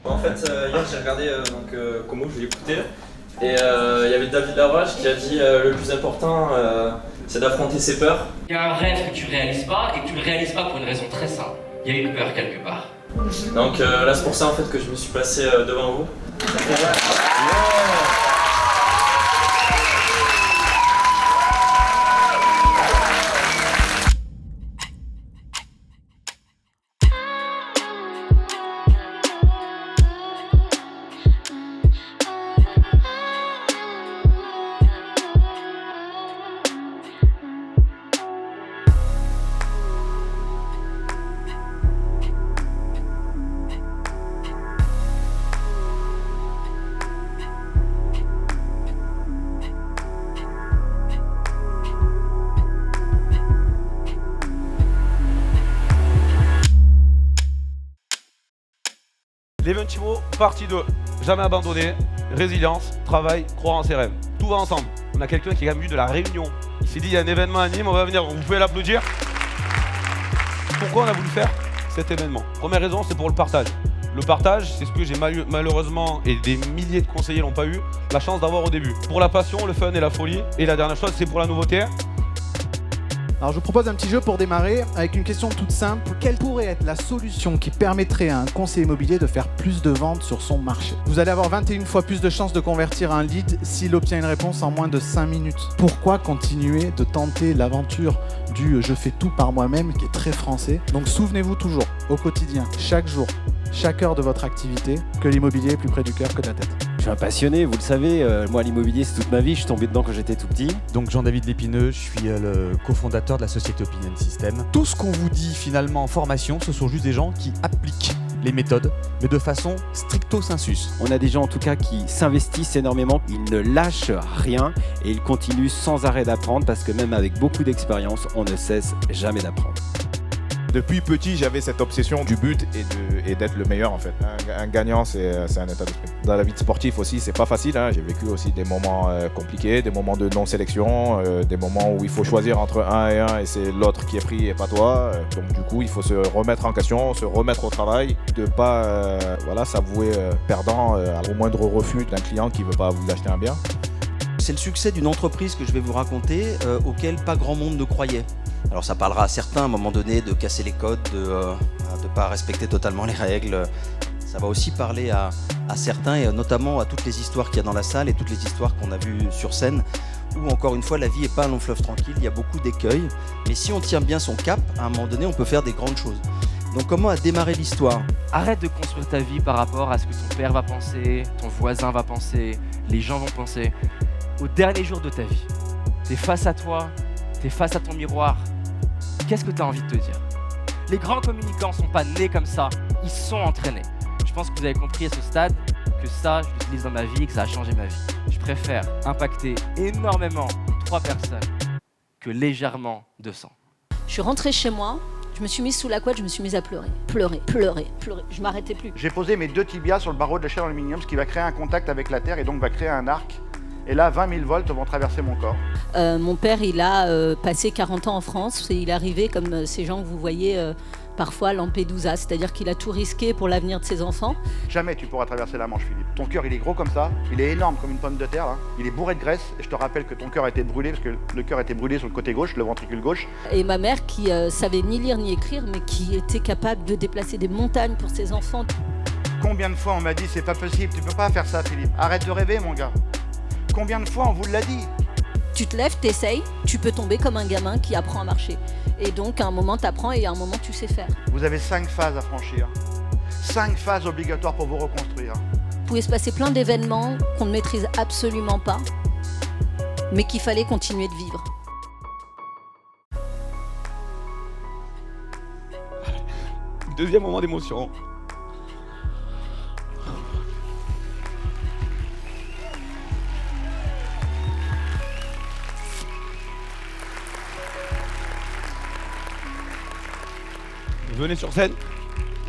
En fait, hier j'ai regardé Como, je l'ai écouté, et il y avait David Laroche qui a dit le plus important c'est d'affronter ses peurs. Il y a un rêve que tu réalises pas et que tu le réalises pas pour une raison très simple. Il y a une peur quelque part. Donc là c'est pour ça en fait que je me suis passé devant vous. L'Eventimo, partie 2. Jamais abandonner, résilience, travail, croire en ses rêves. Tout va ensemble. On a quelqu'un qui est venu de la Réunion. Il s'est dit il y a un événement à Nîmes, on va venir. Vous pouvez l'applaudir. Pourquoi on a voulu faire cet événement? Première raison, c'est pour le partage. Le partage, c'est ce que j'ai malheureusement, et des milliers de conseillers l'ont pas eu, la chance d'avoir au début. Pour la passion, le fun et la folie. Et la dernière chose, c'est pour la nouveauté. Alors je vous propose un petit jeu pour démarrer avec une question toute simple. Quelle pourrait être la solution qui permettrait à un conseiller immobilier de faire plus de ventes sur son marché? Vous allez avoir 21 fois plus de chances de convertir un lead s'il obtient une réponse en moins de 5 minutes. Pourquoi continuer de tenter l'aventure du je fais tout par moi-même qui est très français? Donc souvenez-vous toujours, au quotidien, chaque jour, chaque heure de votre activité, que l'immobilier est plus près du cœur que de la tête. Je suis un passionné, vous le savez, moi l'immobilier c'est toute ma vie, je suis tombé dedans quand j'étais tout petit. Donc Jean-David Lépineux, je suis le cofondateur de la société Opinion System. Tout ce qu'on vous dit finalement en formation, ce sont juste des gens qui appliquent les méthodes, mais de façon stricto sensus. On a des gens en tout cas qui s'investissent énormément, ils ne lâchent rien et ils continuent sans arrêt d'apprendre parce que même avec beaucoup d'expérience, on ne cesse jamais d'apprendre. Depuis petit, j'avais cette obsession du but et d'être le meilleur en fait. Un gagnant, c'est un état d'esprit. Dans la vie de sportif aussi, c'est pas facile. J'ai vécu aussi des moments compliqués, des moments de non-sélection, des moments où il faut choisir entre un et c'est l'autre qui est pris et pas toi. Donc du coup, il faut se remettre en question, se remettre au travail, de pas s'avouer perdant au moindre refus d'un client qui veut pas vous acheter un bien. C'est le succès d'une entreprise que je vais vous raconter auquel pas grand monde ne croyait. Alors ça parlera à certains à un moment donné de casser les codes, de ne pas respecter totalement les règles. Ça va aussi parler à certains et notamment à toutes les histoires qu'il y a dans la salle et toutes les histoires qu'on a vues sur scène où encore une fois la vie n'est pas un long fleuve tranquille, il y a beaucoup d'écueils. Mais si on tient bien son cap, à un moment donné on peut faire des grandes choses. Donc comment a démarré l'histoire? Arrête de construire ta vie par rapport à ce que ton père va penser, ton voisin va penser, les gens vont penser. Au dernier jour de ta vie, t'es face à toi, t'es face à ton miroir. Qu'est-ce que tu as envie de te dire? Les grands communicants ne sont pas nés comme ça, ils sont entraînés. Je pense que vous avez compris à ce stade que ça, je l'utilise dans ma vie et que ça a changé ma vie. Je préfère impacter énormément 3 personnes que légèrement 200. Je suis rentrée chez moi, je me suis mise sous la couette, je me suis mise à pleurer. Pleurer. Je m'arrêtais plus. J'ai posé mes 2 tibias sur le barreau de la chaîne en aluminium, ce qui va créer un contact avec la terre et donc va créer un arc. Et là, 20 000 volts vont traverser mon corps. Mon père, il a passé 40 ans en France et il est arrivé comme ces gens que vous voyez parfois à Lampedusa, c'est-à-dire qu'il a tout risqué pour l'avenir de ses enfants. Jamais tu pourras traverser la Manche, Philippe. Ton cœur, il est gros comme ça, il est énorme comme une pomme de terre, là. Il est bourré de graisse et je te rappelle que ton cœur a été brûlé parce que le cœur a été brûlé sur le côté gauche, le ventricule gauche. Et ma mère qui savait ni lire ni écrire, mais qui était capable de déplacer des montagnes pour ses enfants. Combien de fois on m'a dit c'est pas possible, tu peux pas faire ça, Philippe. Arrête de rêver, mon gars. Combien de fois on vous l'a dit? Tu te lèves, t'essayes, tu peux tomber comme un gamin qui apprend à marcher. Et donc à un moment t'apprends et à un moment tu sais faire. Vous avez 5 phases à franchir. 5 phases obligatoires pour vous reconstruire. Il pouvait se passer plein d'événements qu'on ne maîtrise absolument pas, mais qu'il fallait continuer de vivre. Deuxième moment d'émotion. Venez sur scène,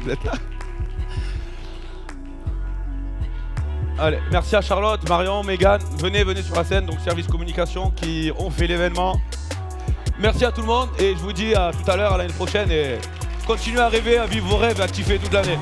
vous êtes là. Allez, merci à Charlotte, Marion, Mégane, venez sur la scène, donc service communication qui ont fait l'événement. Merci à tout le monde et je vous dis à tout à l'heure, à l'année prochaine et continuez à rêver, à vivre vos rêves, à kiffer toute l'année.